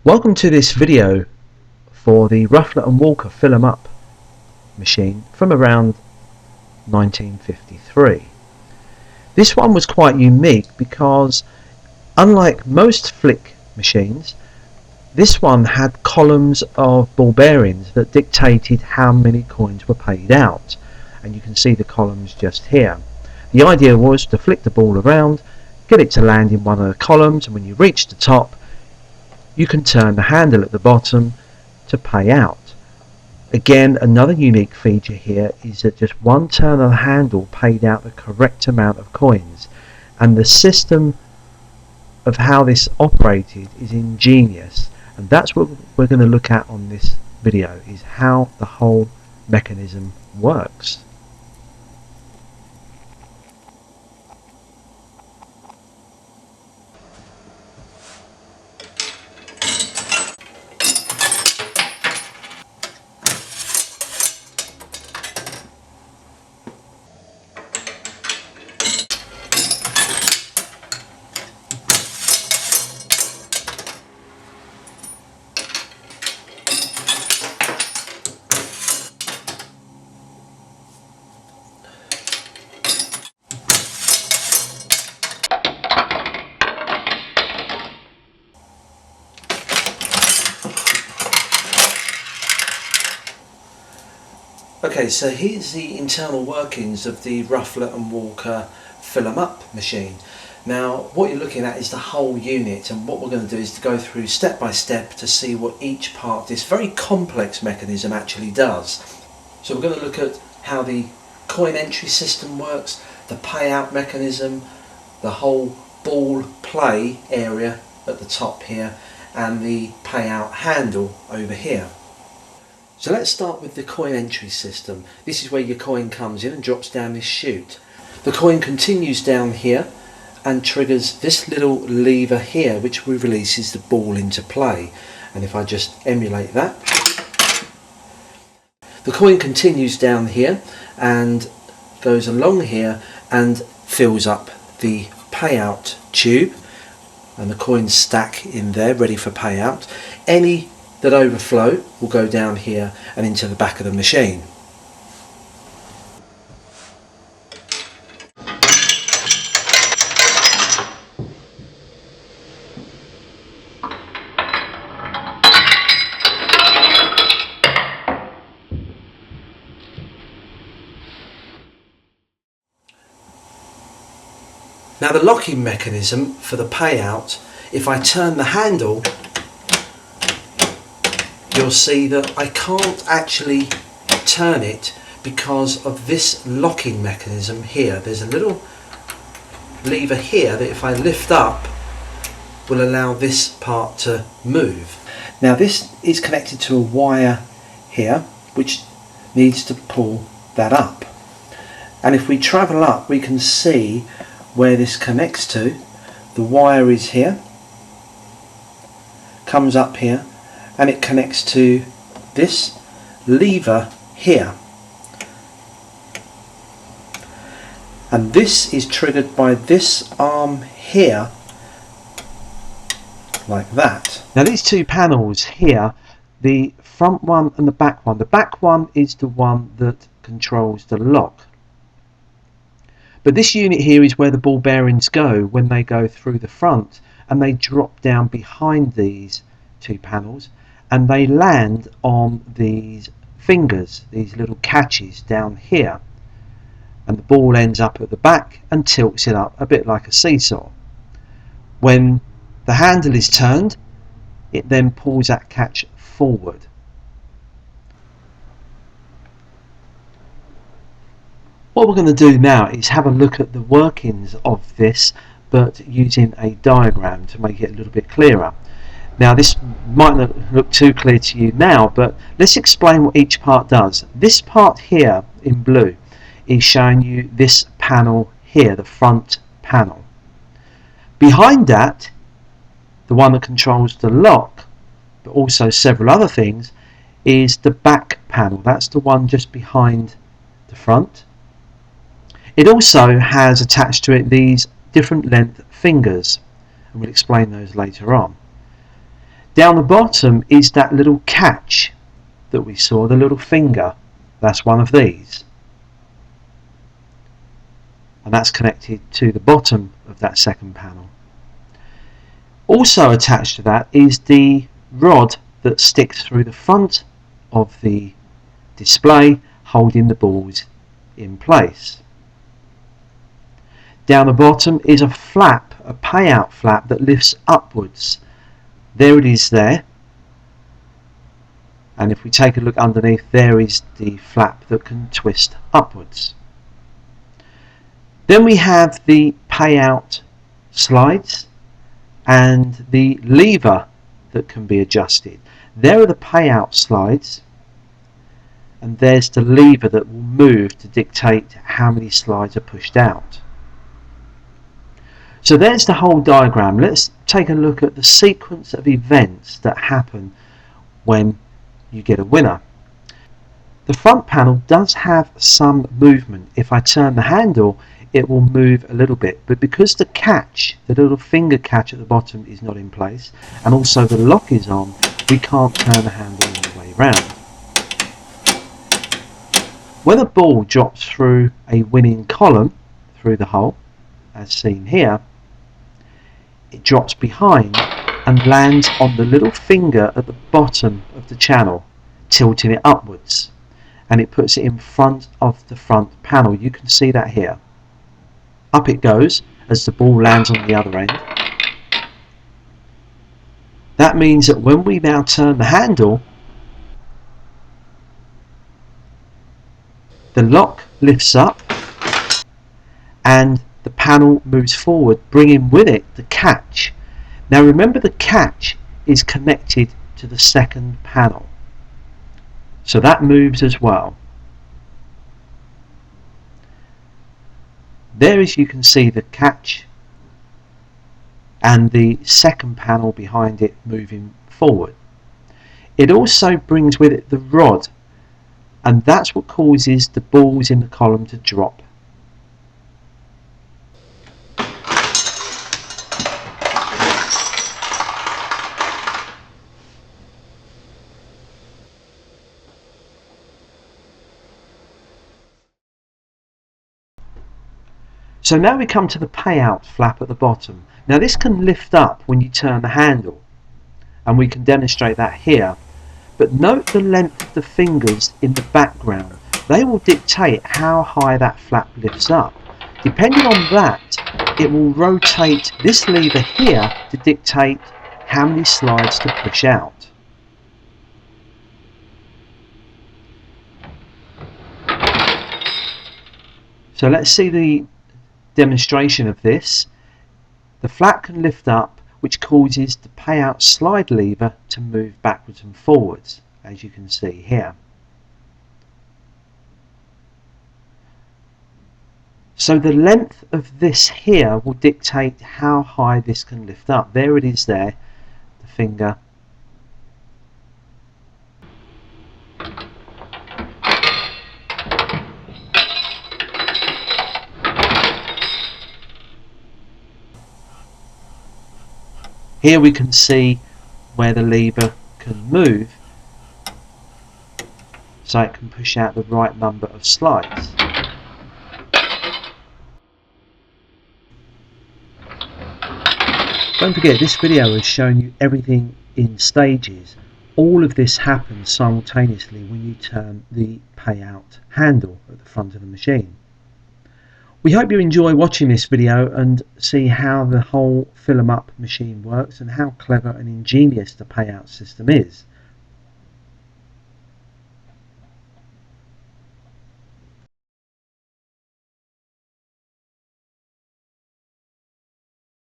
Welcome to this video for the Ruffler Walker fill 'em up machine from around 1953. This one was quite unique because unlike most flick machines, this one had columns of ball bearings that dictated how many coins were paid out, and you can see the columns just here. The idea was to flick the ball around, get it to land in one of the columns, and when you reach the top you can turn the handle at the bottom to pay out. Again, another unique feature here is that just one turn of the handle paid out the correct amount of coins, and the system of how this operated is ingenious, and that's what we're going to look at on this video, is how the whole mechanism works. Okay, so here's the internal workings of the Ruffler & Walker fill 'em up machine. Now what you're looking at is the whole unit, and what we're going to do is to go through step by step to see what each part of this very complex mechanism actually does. So we're going to look at how the coin entry system works, the payout mechanism, the whole ball play area at the top here, and the payout handle over here. So let's start with the coin entry system. This is where your coin comes in and drops down this chute. The coin continues down here and triggers this little lever here, which releases the ball into play. And if I just emulate that, the coin continues down here and goes along here and fills up the payout tube, and the coins stack in there ready for payout. Any that overflow will go down here and into the back of the machine. Now the locking mechanism for the payout, if I turn the handle, you'll see that I can't actually turn it because of this locking mechanism here. There's a little lever here that if I lift up will allow this part to move. Now this is connected to a wire here which needs to pull that up, and if we travel up we can see where this connects to. The wire is here, comes up here, and it connects to this lever here, and this is triggered by this arm here, like that. Now these two panels here, the front one and the back one is the one that controls the lock, but this unit here is where the ball bearings go when they go through the front, and they drop down behind these two panels and they land on these fingers, these little catches down here, and the ball ends up at the back and tilts it up a bit like a seesaw. When the handle is turned, it then pulls that catch forward. What we're going to do now is have a look at the workings of this, but using a diagram to make it a little bit clearer. Now this might not look too clear to you now, but let's explain what each part does. This part here in blue is showing you this panel here, the front panel. Behind that, the one that controls the lock, but also several other things, is the back panel. That's the one just behind the front. It also has attached to it these different length fingers, and we'll explain those later on. Down the bottom is that little catch that we saw, the little finger. That's one of these, and that's connected to the bottom of that second panel. Also attached to that is the rod that sticks through the front of the display, holding the balls in place. Down the bottom is a flap, a payout flap that lifts upwards. There it is there. And if we take a look underneath, there is the flap that can twist upwards. Then we have the payout slides and the lever that can be adjusted. There are the payout slides, and there's the lever that will move to dictate how many slides are pushed out. So there's the whole diagram. Let's take a look at the sequence of events that happen when you get a winner. The front panel does have some movement. If I turn the handle, it will move a little bit, but because the catch, the little finger catch at the bottom, is not in place, and also the lock is on, we can't turn the handle all the way round. When a ball drops through a winning column, through the hole, as seen here, it drops behind and lands on the little finger at the bottom of the channel, tilting it upwards, and it puts it in front of the front panel. You can see that here. Up it goes as the ball lands on the other end. That means that when we now turn the handle, the lock lifts up and the panel moves forward, bringing with it the catch. Now remember, the catch is connected to the second panel, so that moves as well. There, as you can see, the catch and the second panel behind it moving forward. It also brings with it the rod, and that's what causes the balls in the column to drop. So now we come to the payout flap at the bottom. Now this can lift up when you turn the handle, and we can demonstrate that here. But note the length of the fingers in the background. They will dictate how high that flap lifts up. Depending on that, it will rotate this lever here to dictate how many slides to push out. So let's see the demonstration of this. The flap can lift up, which causes the payout slide lever to move backwards and forwards, as you can see here. So the length of this here will dictate how high this can lift up. There it is there, the finger. Here we can see where the lever can move, so it can push out the right number of slides. Don't forget, this video has shown you everything in stages. All of this happens simultaneously when you turn the payout handle at the front of the machine. We hope you enjoy watching this video and see how the whole fill 'em up machine works and how clever and ingenious the payout system is.